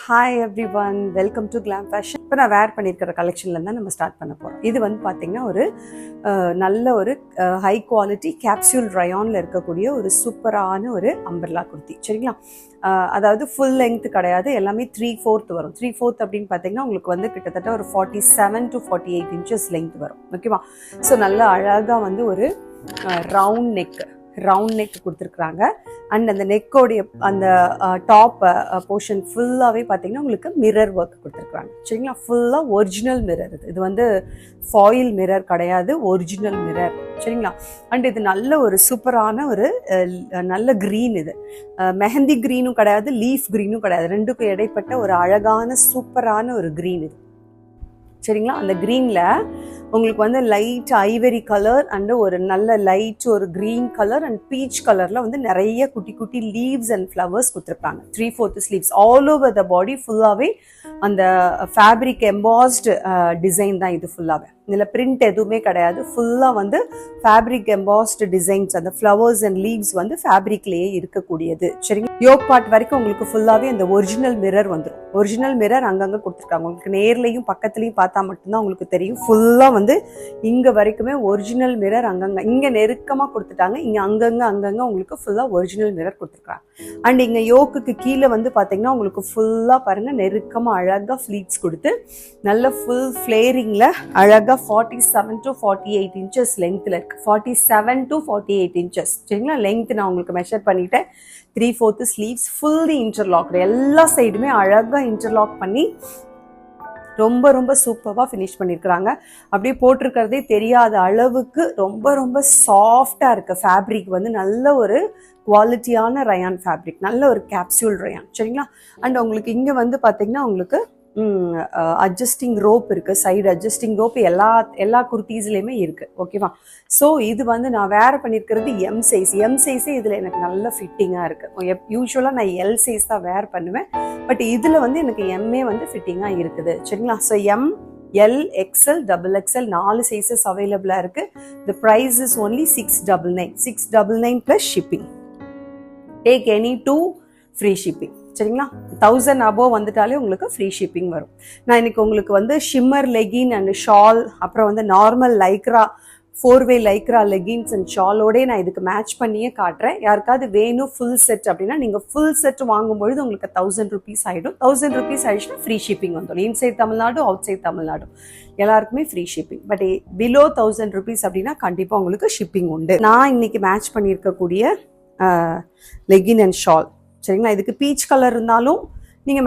Hi every one, welcome to glam fashion. இப்போ நான் வேர் பண்ணியிருக்கிற கலெக்ஷன்லேருந்து தான் நம்ம ஸ்டார்ட் பண்ண போகிறோம். இது வந்து பார்த்திங்கன்னா ஒரு நல்ல ஒரு ஹை குவாலிட்டி கேப்சூல் ரயானில் இருக்கக்கூடிய ஒரு சூப்பரான ஒரு அம்பர்லா குர்த்தி. சரிங்களா? அதாவது ஃபுல் லெங்த் கிடையாது, எல்லாமே 3/4 வரும். 3/4 அப்படின்னு பார்த்தீங்கன்னா உங்களுக்கு வந்து கிட்டத்தட்ட ஒரு 47 to 48 இன்ச்சஸ் லெங்த் வரும். ஓகேவா? ஸோ நல்ல அழகாக வந்து ஒரு ரவுண்ட் நெக் கொடுத்துருக்குறாங்க. அண்ட் அந்த நெக்கோடைய அந்த டாப் போர்ஷன் ஃபுல்லாகவே பார்த்தீங்கன்னா உங்களுக்கு மிரர் ஒர்க் கொடுத்துருக்குறாங்க. சரிங்களா? ஃபுல்லாக ஒரிஜினல் மிரர். இது வந்து ஃபாயில் மிரர் கிடையாது, ஒரிஜினல் மிரர். சரிங்களா? அண்ட் இது நல்ல ஒரு சூப்பரான ஒரு நல்ல க்ரீன். இது மெஹந்தி க்ரீனும் கிடையாது, லீஃப் க்ரீனும் கிடையாது, ரெண்டுக்கும் இடைப்பட்ட ஒரு அழகான சூப்பரான ஒரு க்ரீன் இது. சரிங்களா? அந்த க்ரீனில் உங்களுக்கு வந்து லைட் ஐவரி கலர் அண்ட் ஒரு நல்ல லைட் ஒரு க்ரீன் கலர் அண்ட் பீச் கலரில் வந்து நிறைய குட்டி குட்டி லீவ்ஸ் அண்ட் ஃப்ளவர்ஸ் கொடுத்துருப்பாங்க. 3/4 ஸ்லீவ்ஸ் ஆல் ஓவர் த பாடி ஃபுல்லாகவே அந்த ஃபேப்ரிக் எம்பாஸ்டு டிசைன் தான் இது ஃபுல்லாகவே. இதில் பிரிண்ட் எதுவுமே கிடையாது, ஃபுல்லாக வந்து ஃபேப்ரிக் எம்பாஸ்டு டிசைன்ஸ். அந்த ஃப்ளவர்ஸ் அண்ட் லீவ்ஸ் வந்து ஃபேப்ரிக்லேயே இருக்கக்கூடியது. சரிங்க? யோக் பார்ட் வரைக்கும் உங்களுக்கு ஃபுல்லாகவே அந்த ஒரிஜினல் மிரர் வந்துடும். ஒரிஜினல் மிரர் அங்கங்கே கொடுத்துருக்காங்க. உங்களுக்கு நேர்லையும் பக்கத்துலையும் பார்த்தா மட்டும்தான் உங்களுக்கு தெரியும். ஃபுல்லாக வந்து இங்கே வரைக்குமே ஒரிஜினல் மிரர் அங்கங்கே இங்கே நெருக்கமாக கொடுத்துட்டாங்க. இங்கே அங்கங்கே உங்களுக்கு ஃபுல்லாக ஒரிஜினல் மிரர் கொடுத்துருக்காங்க. அண்ட் இங்கே யோக்குக்கு கீழே வந்து பார்த்தீங்கன்னா உங்களுக்கு ஃபுல்லாக பாருங்கள் நெருக்கமாக அழகாக ஃப்ளீட்ஸ் கொடுத்து நல்ல ஃபுல் ஃப்ளேரிங்கில் அழகாக 47 to 48 இன்ச்சஸ் லென்த்தில் இருக்குது. 47 to 48 இன்ச்சஸ். சரிங்களா? லென்த் நான் உங்களுக்கு மெஷர் பண்ணிட்டேன். 3/4 ஸ்லீவ்ஸ் ஃபுல்லி இன்டர்லாக்டு, எல்லா சைடுமே அழகாக இன்டர்லாக் பண்ணி ரொம்ப ரொம்ப சூப்பராக ஃபினிஷ் பண்ணியிருக்கிறாங்க. அப்படியே போட்டிருக்கிறதே தெரியாத அளவுக்கு ரொம்ப சாஃப்டாக இருக்குது. ஃபேப்ரிக் வந்து நல்ல ஒரு குவாலிட்டியான ரயான் ஃபேப்ரிக், நல்ல ஒரு கேப்சூல் ரயான். சரிங்களா? அண்ட் உங்களுக்கு இங்கே வந்து பார்த்தீங்கன்னா உங்களுக்கு அட்ஜஸ்டிங் ரோப் இருக்குது. சைடு அட்ஜஸ்டிங் ரோப் எல்லா குர்த்தீஸ்லேயுமே இருக்குது. ஓகேவா? ஸோ இது வந்து நான் வேர் பண்ணியிருக்கிறது எம் சைஸே இதில் எனக்கு நல்ல ஃபிட்டிங்காக இருக்குது. யூஸ்வலாக நான் எல் சைஸ் தான் வேர் பண்ணுவேன், பட் இதில் வந்து எனக்கு எம்ஏ வந்து ஃபிட்டிங்காக இருக்குது. சரிங்களா? So M, L, XL, XXL 4 sizes அவைலபிளாக இருக்குது. The price is only 699 plus shipping. Take any 2 free shipping. சரிங்களா? 1000 above வந்துட்டாலே உங்களுக்கு ஃப்ரீ ஷிப்பிங் வரும். நான் இன்னைக்கு உங்களுக்கு வந்து ஷிம்மர் லெகின் அண்ட் ஷால், அப்புறம் வந்து normal lycra 4-way lycra leggings and ஷாலோடே நான் இதுக்கு மேட்ச் பண்ணியே காட்டுறேன். யாருக்காவது வேணும் ஃபுல் செட் அப்படின்னா நீங்கள் ஃபுல் செட் வாங்கும்பொழுது உங்களுக்கு 1000 rupees ஆகிடும். 1000 rupees ஆயிடுச்சுன்னா ஃப்ரீ ஷிப்பிங் வந்துடும். Inside Tamil Nadu, outside Tamil Nadu எல்லாருக்குமே free shipping. But below 1000 rupees அப்படின்னா கண்டிப்பாக உங்களுக்கு ஷிப்பிங் உண்டு. நான் இன்னைக்கு மேட்ச் பண்ணியிருக்கக்கூடிய லெகின் அண்ட் ஷால். சரிங்களா? இதுக்கு பீச் கலர் இருந்தாலும்